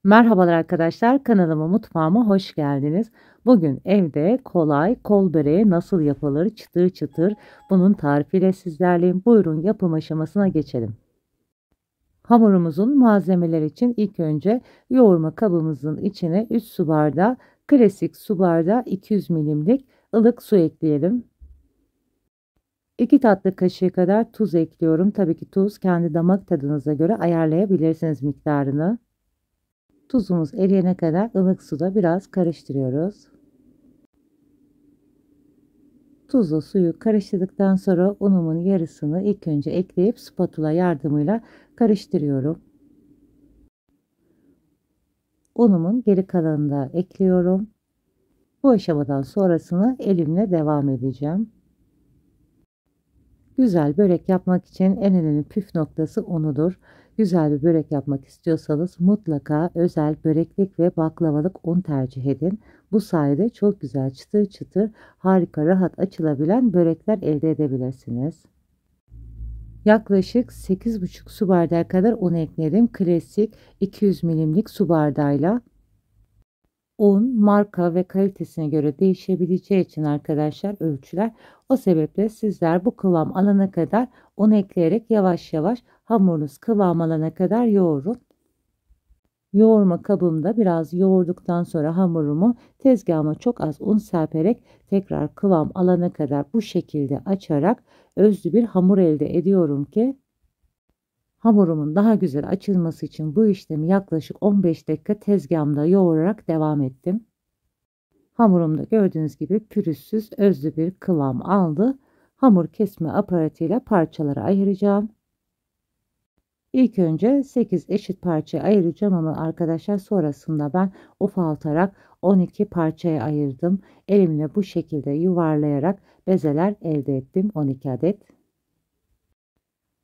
Merhabalar arkadaşlar, kanalıma mutfağıma hoş geldiniz. Bugün evde kolay kol böreği nasıl yapılır çıtır çıtır bunun tarifiyle sizlerleyim. Buyurun yapım aşamasına geçelim. Hamurumuzun malzemeler için ilk önce yoğurma kabımızın içine 3 su bardağı klasik su bardağı 200 milimlik ılık su ekleyelim. 2 tatlı kaşığı kadar tuz ekliyorum. Tabii ki tuz kendi damak tadınıza göre ayarlayabilirsiniz miktarını. Tuzumuz eriyene kadar ılık suda biraz karıştırıyoruz. Tuzla suyu karıştırdıktan sonra unumun yarısını ilk önce ekleyip spatula yardımıyla karıştırıyorum. Unumun geri kalanını da ekliyorum. Bu aşamadan sonrasını elimle devam edeceğim. Güzel börek yapmak için en önemli püf noktası unudur. Güzel bir börek yapmak istiyorsanız mutlaka özel böreklik ve baklavalık un tercih edin. Bu sayede çok güzel çıtır çıtır harika rahat açılabilen börekler elde edebilirsiniz. Yaklaşık 8,5 su bardağı kadar un ekledim. Klasik 200 milimlik su bardağıyla. Un, marka ve kalitesine göre değişebileceği için arkadaşlar ölçüler. O sebeple sizler bu kıvam alana kadar un ekleyerek yavaş yavaş hamurunuz kıvam alana kadar yoğurun. Yoğurma kabımda biraz yoğurduktan sonra hamurumu tezgahıma çok az un serperek tekrar kıvam alana kadar bu şekilde açarak özlü bir hamur elde ediyorum ki hamurumun daha güzel açılması için bu işlemi yaklaşık 15 dakika tezgahımda yoğurarak devam ettim. Hamurumda gördüğünüz gibi pürüzsüz özlü bir kıvam aldı. Hamur kesme aparatıyla parçalara ayıracağım. İlk önce 8 eşit parçaya ayıracağım ama arkadaşlar sonrasında ben ufaltarak 12 parçaya ayırdım. Elimle bu şekilde yuvarlayarak bezeler elde ettim 12 adet.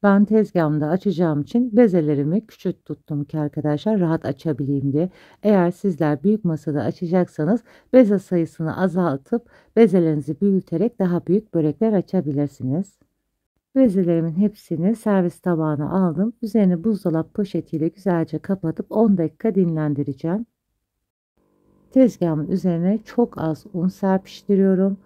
Ben tezgahımda açacağım için bezelerimi küçük tuttum ki arkadaşlar rahat açabileyim diye. Eğer sizler büyük masada açacaksanız beze sayısını azaltıp bezelerinizi büyüterek daha büyük börekler açabilirsiniz. Bezelerimin hepsini servis tabağına aldım. Üzerini buzdolap poşetiyle güzelce kapatıp 10 dakika dinlendireceğim. Tezgahımın üzerine çok az un serpiştiriyorum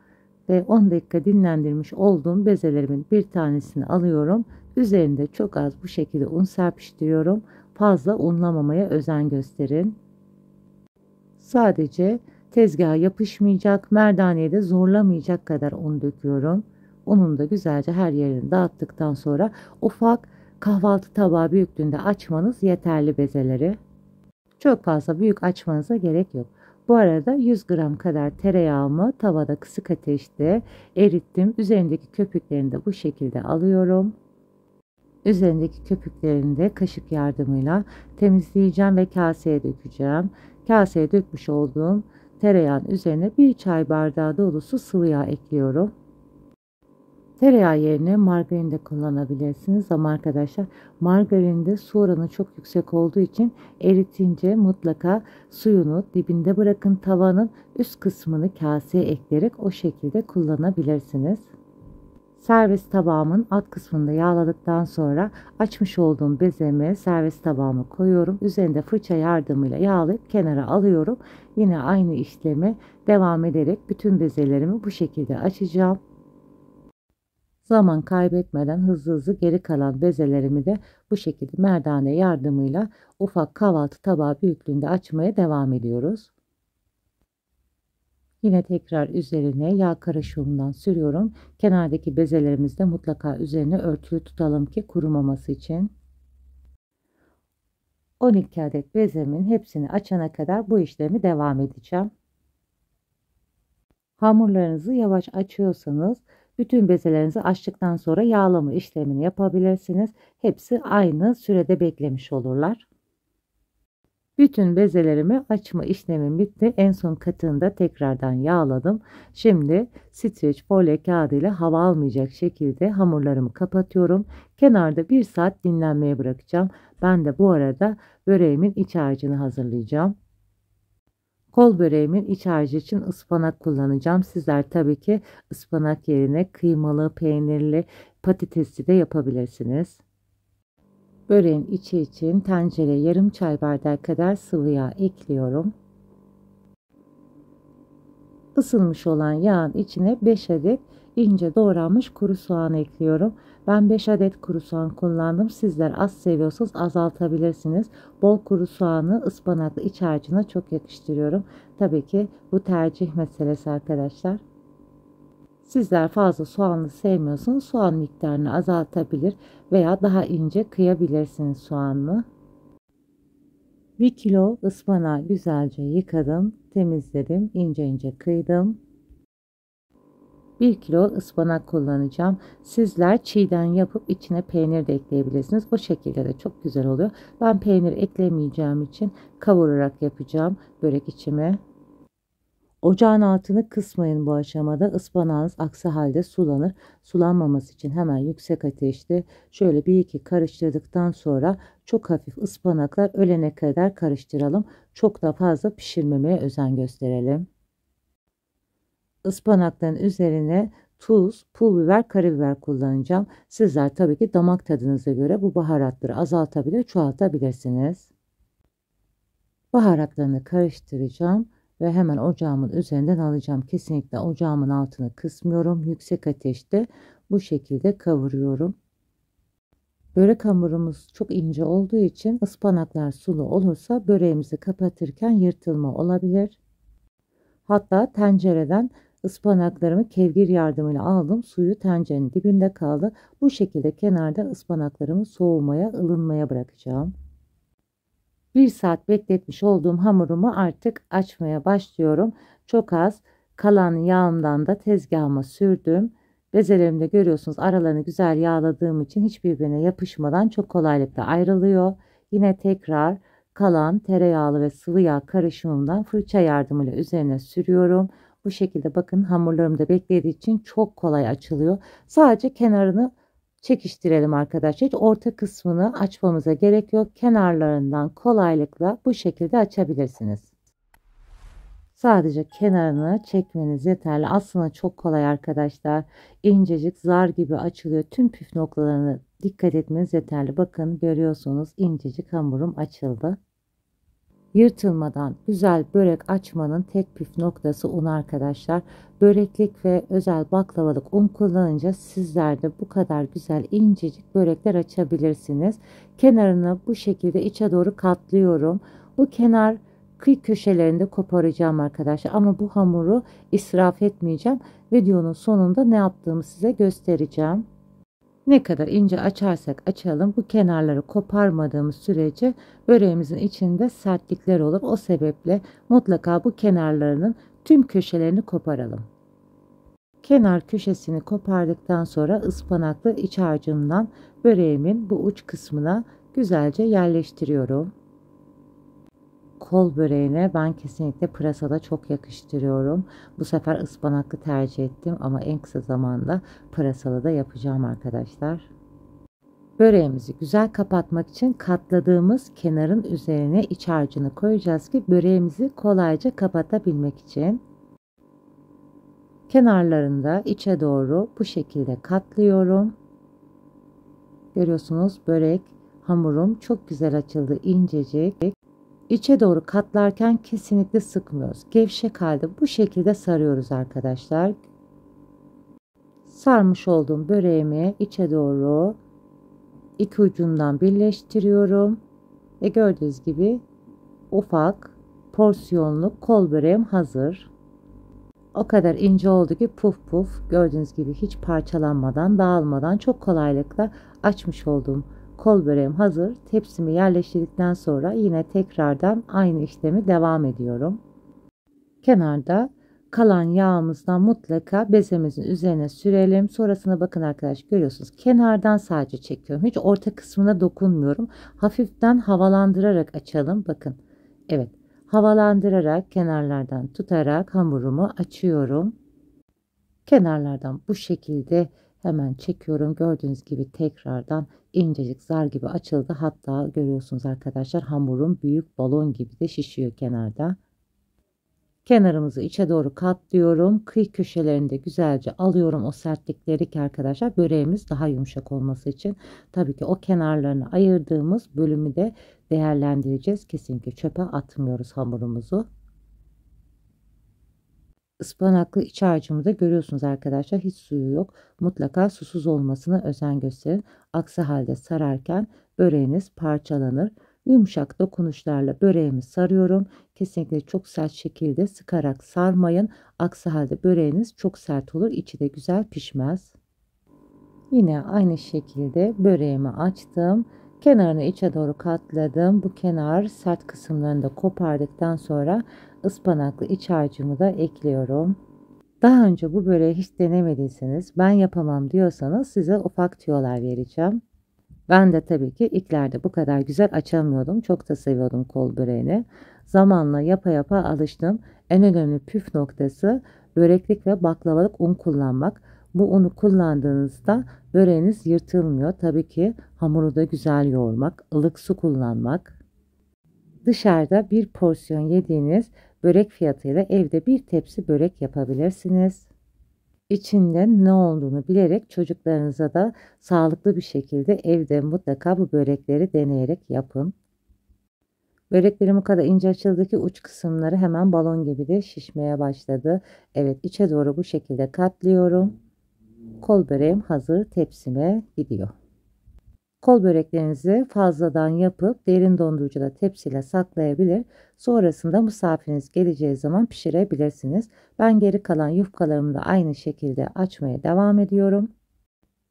ve 10 dakika dinlendirmiş olduğum bezelerimin bir tanesini alıyorum. Üzerinde çok az bu şekilde un serpiştiriyorum. Fazla unlamamaya özen gösterin. Sadece tezgaha yapışmayacak, merdaneye de zorlamayacak kadar un döküyorum. Ununu da güzelce her yerini dağıttıktan sonra ufak kahvaltı tabağı büyüklüğünde açmanız yeterli bezeleri. Çok fazla büyük açmanıza gerek yok. Bu arada 100 gram kadar tereyağımı tavada kısık ateşte erittim. Üzerindeki köpüklerini de bu şekilde alıyorum. Üzerindeki köpüklerini de kaşık yardımıyla temizleyeceğim ve kaseye dökeceğim. Kaseye dökmüş olduğum tereyağın üzerine bir çay bardağı dolusu sıvı yağ ekliyorum. Tereyağı yerine margarin de kullanabilirsiniz ama arkadaşlar margarinde su oranı çok yüksek olduğu için eritince mutlaka suyunu dibinde bırakın, tavanın üst kısmını kaseye ekleyerek o şekilde kullanabilirsiniz. Servis tabağımın alt kısmında yağladıktan sonra açmış olduğum bezemi servis tabağıma koyuyorum. Üzerinde fırça yardımıyla yağlayıp kenara alıyorum. Yine aynı işlemi devam ederek bütün bezelerimi bu şekilde açacağım. Zaman kaybetmeden hızlı hızlı geri kalan bezelerimi de bu şekilde merdane yardımıyla ufak kahvaltı tabağı büyüklüğünde açmaya devam ediyoruz. Yine tekrar üzerine yağ karışımından sürüyorum. Kenardaki bezelerimizi de mutlaka üzerine örtülü tutalım ki kurumaması için. 12 adet bezemin hepsini açana kadar bu işlemi devam edeceğim. Hamurlarınızı yavaş açıyorsanız bütün bezelerinizi açtıktan sonra yağlama işlemini yapabilirsiniz. Hepsi aynı sürede beklemiş olurlar. Bütün bezelerimi açma işlemim bitti. En son katını da tekrardan yağladım. Şimdi streç folyo kağıdı ile hava almayacak şekilde hamurlarımı kapatıyorum. Kenarda 1 saat dinlenmeye bırakacağım. Ben de bu arada böreğimin iç harcını hazırlayacağım. Kol böreğimin iç harcı için ıspanak kullanacağım. Sizler tabii ki ıspanak yerine kıymalı, peynirli, patatesli de yapabilirsiniz. Böreğin içi için tencereye yarım çay bardağı kadar sıvı yağ ekliyorum. Isınmış olan yağın içine 5 adet ince doğranmış kuru soğan ekliyorum. Ben 5 adet kuru soğan kullandım. Sizler az seviyorsanız azaltabilirsiniz. Bol kuru soğanı ıspanaklı iç harcına çok yakıştırıyorum. Tabii ki bu tercih meselesi arkadaşlar. Sizler fazla soğanlı sevmiyorsanız soğan miktarını azaltabilir veya daha ince kıyabilirsiniz soğanlı. 1 kilo ıspanağı güzelce yıkadım, temizledim, ince ince kıydım. 1 kilo ıspanak kullanacağım. Sizler çiğden yapıp içine peynir de ekleyebilirsiniz. O şekilde de çok güzel oluyor. Ben peynir eklemeyeceğim için kavurarak yapacağım börek içimi. Ocağın altını kısmayın bu aşamada. Ispanağınız aksi halde sulanır. Sulanmaması için hemen yüksek ateşte şöyle bir iki karıştırdıktan sonra çok hafif ıspanaklar ölene kadar karıştıralım. Çok da fazla pişirmemeye özen gösterelim. Ispanakların üzerine tuz, pul biber, karabiber kullanacağım. Sizler tabii ki damak tadınıza göre bu baharatları azaltabilir, çoğaltabilirsiniz. Baharatlarını karıştıracağım ve hemen ocağımın üzerinden alacağım. Kesinlikle ocağımın altını kısmıyorum. Yüksek ateşte bu şekilde kavuruyorum. Börek hamurumuz çok ince olduğu için ıspanaklar sulu olursa böreğimizi kapatırken yırtılma olabilir. Hatta tencereden ıspanaklarımı kevgir yardımıyla aldım. Suyu tencerenin dibinde kaldı. Bu şekilde kenarda ıspanaklarımı soğumaya, ılınmaya bırakacağım. 1 saat bekletmiş olduğum hamurumu artık açmaya başlıyorum. Çok az kalan yağımdan da tezgahıma sürdüm. Bezelerimde görüyorsunuz aralarını güzel yağladığım için hiçbirbirine yapışmadan çok kolaylıkla ayrılıyor. Yine tekrar kalan tereyağlı ve sıvı yağ karışımından fırça yardımıyla üzerine sürüyorum. Bu şekilde bakın hamurlarım da beklediği için çok kolay açılıyor. Sadece kenarını çekiştirelim arkadaşlar. Hiç orta kısmını açmamıza gerek yok. Kenarlarından kolaylıkla bu şekilde açabilirsiniz. Sadece kenarını çekmeniz yeterli. Aslında çok kolay arkadaşlar. İncecik zar gibi açılıyor. Tüm püf noktalarına dikkat etmeniz yeterli. Bakın görüyorsunuz incecik hamurum açıldı. Yırtılmadan güzel börek açmanın tek püf noktası un arkadaşlar. Böreklik ve özel baklavalık un kullanınca sizler de bu kadar güzel incecik börekler açabilirsiniz. Kenarını bu şekilde içe doğru katlıyorum. Bu kenar kıyı köşelerinde koparacağım arkadaşlar. Ama bu hamuru israf etmeyeceğim. Videonun sonunda ne yaptığımı size göstereceğim. Ne kadar ince açarsak açalım bu kenarları koparmadığımız sürece böreğimizin içinde sertlikler olur. O sebeple mutlaka bu kenarlarının tüm köşelerini koparalım. Kenar köşesini kopardıktan sonra ıspanaklı iç harcımdan böreğimin bu uç kısmına güzelce yerleştiriyorum. Kol böreğine ben kesinlikle pırasada çok yakıştırıyorum. Bu sefer ıspanaklı tercih ettim ama en kısa zamanda pırasalı da yapacağım arkadaşlar. Böreğimizi güzel kapatmak için katladığımız kenarın üzerine iç harcını koyacağız ki böreğimizi kolayca kapatabilmek için. Kenarlarında içe doğru bu şekilde katlıyorum. Görüyorsunuz börek hamurum çok güzel açıldı, incecik. İçe doğru katlarken kesinlikle sıkmıyoruz. Gevşek halde bu şekilde sarıyoruz arkadaşlar. Sarmış olduğum böreğimi içe doğru iki ucundan birleştiriyorum. Ve gördüğünüz gibi ufak porsiyonlu kol böreğim hazır. O kadar ince oldu ki puf puf gördüğünüz gibi hiç parçalanmadan dağılmadan çok kolaylıkla açmış olduğum kol böreğim hazır. Tepsimi yerleştirdikten sonra yine tekrardan aynı işlemi devam ediyorum. Kenarda kalan yağımızdan mutlaka bezemizin üzerine sürelim. Sonrasına bakın arkadaşlar görüyorsunuz. Kenardan sadece çekiyorum. Hiç orta kısmına dokunmuyorum. Hafiften havalandırarak açalım. Bakın. Evet. Havalandırarak kenarlardan tutarak hamurumu açıyorum. Kenarlardan bu şekilde hemen çekiyorum. Gördüğünüz gibi tekrardan incecik zar gibi açıldı. Hatta görüyorsunuz arkadaşlar hamurum büyük balon gibi de şişiyor kenarda. Kenarımızı içe doğru katlıyorum. Kıyı köşelerinde güzelce alıyorum o sertlikleri ki arkadaşlar böreğimiz daha yumuşak olması için. Tabii ki o kenarlarını ayırdığımız bölümü de değerlendireceğiz. Kesinlikle çöpe atmıyoruz hamurumuzu. Ispanaklı iç harcımı da görüyorsunuz arkadaşlar, hiç suyu yok. Mutlaka susuz olmasına özen gösterin. Aksi halde sararken böreğiniz parçalanır. Yumuşak dokunuşlarla böreğimi sarıyorum. Kesinlikle çok sert şekilde sıkarak sarmayın. Aksi halde böreğiniz çok sert olur. İçi de güzel pişmez. Yine aynı şekilde böreğimi açtım. Kenarını içe doğru katladım. Bu kenar sert kısımlarını da kopardıktan sonra ıspanaklı iç harcımı da ekliyorum. Daha önce bu böreği hiç denemediyseniz, ben yapamam diyorsanız size ufak tüyolar vereceğim. Ben de tabii ki ilklerde bu kadar güzel açamıyordum. Çok da seviyordum kol böreğini. Zamanla yapa yapa alıştım. En önemli püf noktası böreklik ve baklavalık un kullanmak. Bu unu kullandığınızda böreğiniz yırtılmıyor. Tabii ki hamuru da güzel yoğurmak, ılık su kullanmak. Dışarıda bir porsiyon yediğiniz börek fiyatıyla evde bir tepsi börek yapabilirsiniz. İçinde ne olduğunu bilerek çocuklarınıza da sağlıklı bir şekilde evde mutlaka bu börekleri deneyerek yapın. Böreklerim o kadar ince açıldı ki uç kısımları hemen balon gibi de şişmeye başladı. Evet, içe doğru bu şekilde katlıyorum. Kol böreğim hazır tepsime gidiyor. Kol böreklerinizi fazladan yapıp derin dondurucuda tepsiyle saklayabilir. Sonrasında misafiriniz geleceği zaman pişirebilirsiniz. Ben geri kalan yufkalarımı da aynı şekilde açmaya devam ediyorum.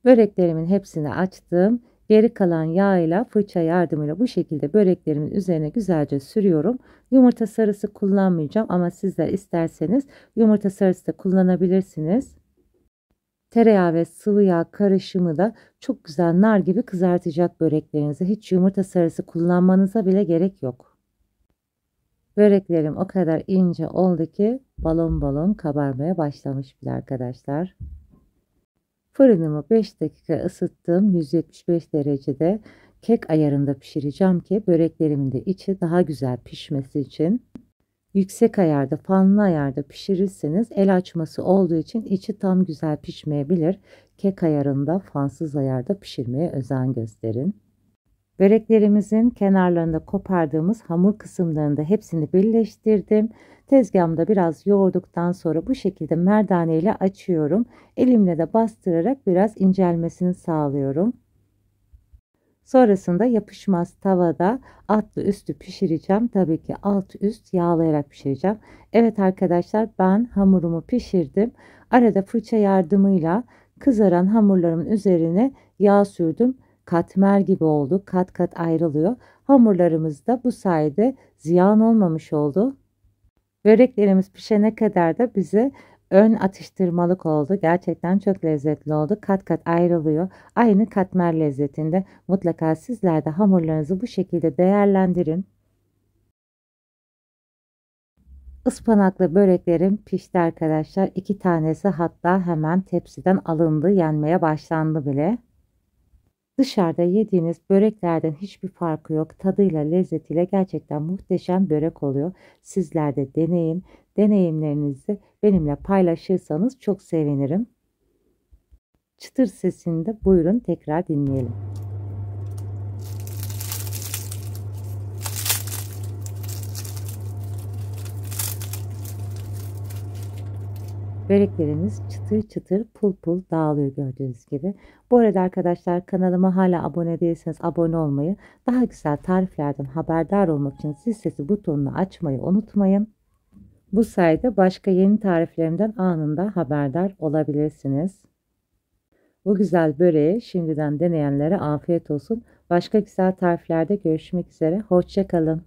Böreklerimin hepsini açtım. Geri kalan yağ ile fırça yardımıyla bu şekilde böreklerimin üzerine güzelce sürüyorum. Yumurta sarısı kullanmayacağım ama sizler isterseniz yumurta sarısı da kullanabilirsiniz. Tereyağı ve sıvı yağ karışımı da çok güzel nar gibi kızartacak böreklerinizi. Hiç yumurta sarısı kullanmanıza bile gerek yok. Böreklerim o kadar ince oldu ki balon balon kabarmaya başlamış bile arkadaşlar. Fırınımı 5 dakika ısıttım. 175 derecede kek ayarında pişireceğim ki böreklerimin de içi daha güzel pişmesi için. Yüksek ayarda, fanlı ayarda pişirirseniz el açması olduğu için içi tam güzel pişmeyebilir. Kek ayarında, fansız ayarda pişirmeye özen gösterin. Böreklerimizin kenarlarında kopardığımız hamur kısımlarını da hepsini birleştirdim. Tezgahımda biraz yoğurduktan sonra bu şekilde merdane ile açıyorum. Elimle de bastırarak biraz incelmesini sağlıyorum. Sonrasında yapışmaz tavada altlı üstü pişireceğim. Tabii ki alt üst yağlayarak pişireceğim. Evet arkadaşlar, ben hamurumu pişirdim. Arada fırça yardımıyla kızaran hamurlarımın üzerine yağ sürdüm. Katmer gibi oldu. Kat kat ayrılıyor. Hamurlarımız da bu sayede ziyan olmamış oldu. Böreklerimiz pişene kadar da bize ön atıştırmalık oldu. Gerçekten çok lezzetli oldu. Kat kat ayrılıyor. Aynı katmer lezzetinde. Mutlaka sizler de hamurlarınızı bu şekilde değerlendirin. Ispanaklı böreklerim pişti arkadaşlar. 2 tanesi hatta hemen tepsiden alındı. Yenmeye başlandı bile. Dışarıda yediğiniz böreklerden hiçbir farkı yok. Tadıyla, lezzetiyle gerçekten muhteşem börek oluyor. Sizler de deneyin. Deneyimlerinizi benimle paylaşırsanız çok sevinirim. Çıtır sesini de buyurun tekrar dinleyelim. Böreklerimiz çıtır çıtır pul pul dağılıyor gördüğünüz gibi. Bu arada arkadaşlar, kanalıma hala abone değilseniz abone olmayı, daha güzel tariflerden haberdar olmak için zil sesi butonunu açmayı unutmayın. Bu sayede başka yeni tariflerimden anında haberdar olabilirsiniz. Bu güzel böreği şimdiden deneyenlere afiyet olsun. Başka güzel tariflerde görüşmek üzere. Hoşça kalın.